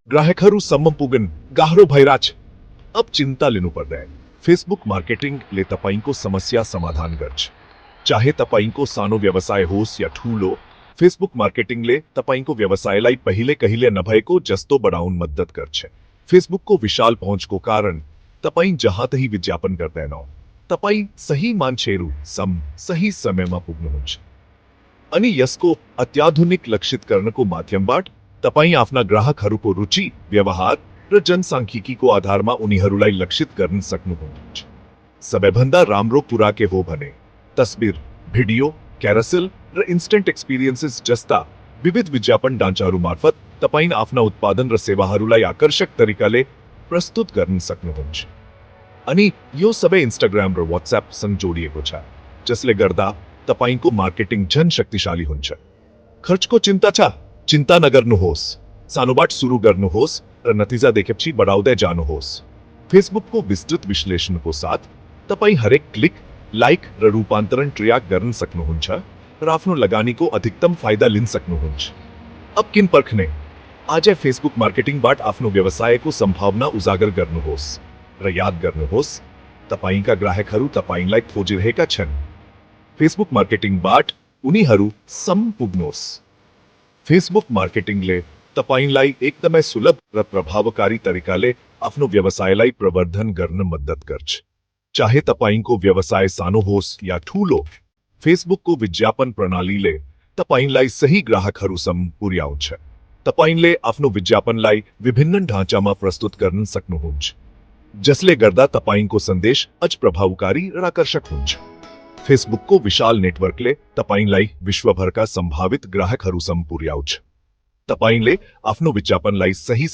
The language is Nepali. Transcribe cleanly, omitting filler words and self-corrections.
ગ્રાહકરું सम्पूगन गाहरो भैराज अब चिंता लेनु पड़ रहा है। फेसबुक मार्केटिंग ले तपाई को समस्या समाधान गर्छ। चाहे तपाई को सानो व्यवसाय होस या ठूलो, फेसबुक मार्केटिंग ले तपाई को व्यवसाय लाई पहिले कहिले नभय को जस्तो बढ़ाउन मदद गर्छ। फेसबुक को विशाल पहुंच को कारण तपाई जहां तही विज्ञापन करते न तपाई सही मानछेरू सही समय में पुग्नुहुन्छ अनि यसको अत्याधुनिक लक्षित कर्णको माध्यमबाट तपाई आफ्ना ग्राहकहरूको रुचि, व्यवहार र जनसांख्यिकीको आधारमा उनीहरूलाई लक्षित गर्न सक्नुहुन्छ। सबैभन्दा राम्रो कुरा के हो भने तस्बिर, भिडियो, क्यारासेल र इन्स्टेन्ट एक्सपिरियन्सेस जस्ता विविध विज्ञापन ढाँचाहरू मार्फत तपाई आफ्ना उत्पादन र सेवाहरूलाई आकर्षक तरिकाले प्रस्तुत गर्न सक्नुहुन्छ। अनि यो सबै इन्स्टाग्राम र व्हाट्सएप सँग जोडिएको छ, जसले गर्दा तपाईको मार्केटिङ झन शक्तिशाली हुन्छ। खर्चको चिन्ता छ? चिन्ता नगर्नुहोस्। सानोबाट सुरु गर्नुहोस् र नतिजा देखेपछि बढाउँदै जानुहोस्। फेसबुकको विस्तृत विश्लेषणको साथ तपाई हरेक क्लिक, लाइक र रूपान्तरण ट्र्याक गर्न सक्नुहुन्छ र आफ्नो लगानीको अधिकतम फाइदा लिन सक्नुहुन्छ। अब किन पर्खने? आज फेसबुक मार्केटिङबाट आफ्नो व्यवसायको सम्भावना उजागर गर्नुहोस् र याद गर्नुहोस्, तपाईका ग्राहकहरू तपाईलाई खोजिरहेका छन्। फेसबुक मार्केटिङबाट उनीहरू सम्म पुग्नुहोस्। फेसबुक मार्केटिङले तपाईलाई एकदमै सुलभ र प्रभावकारी तरिकाले आफ्नो व्यवसायलाई प्रवर्धन गर्न मद्दत गर्छ। चाहे तपाईको व्यवसाय सानो होस् या ठूलो, फेसबुकको विज्ञापन प्रणालीले तपाईलाई सही ग्राहकहरूसम्म पुर्याउँछ। तपाईले आफ्नो विज्ञापनलाई विभिन्न ढाँचामा प्रस्तुत गर्न सक्नुहुन्छ, जसले गर्दा तपाईको सन्देश अझ प्रभावकारी र आकर्षक हुन्छ। फेसबुकको विशाल नेटवर्कले तपाईलाई विश्वभरका सम्भावित ग्राहकहरूसम्म पुर्याउँछ। तपाईले आफ्नो विज्ञापनलाई सही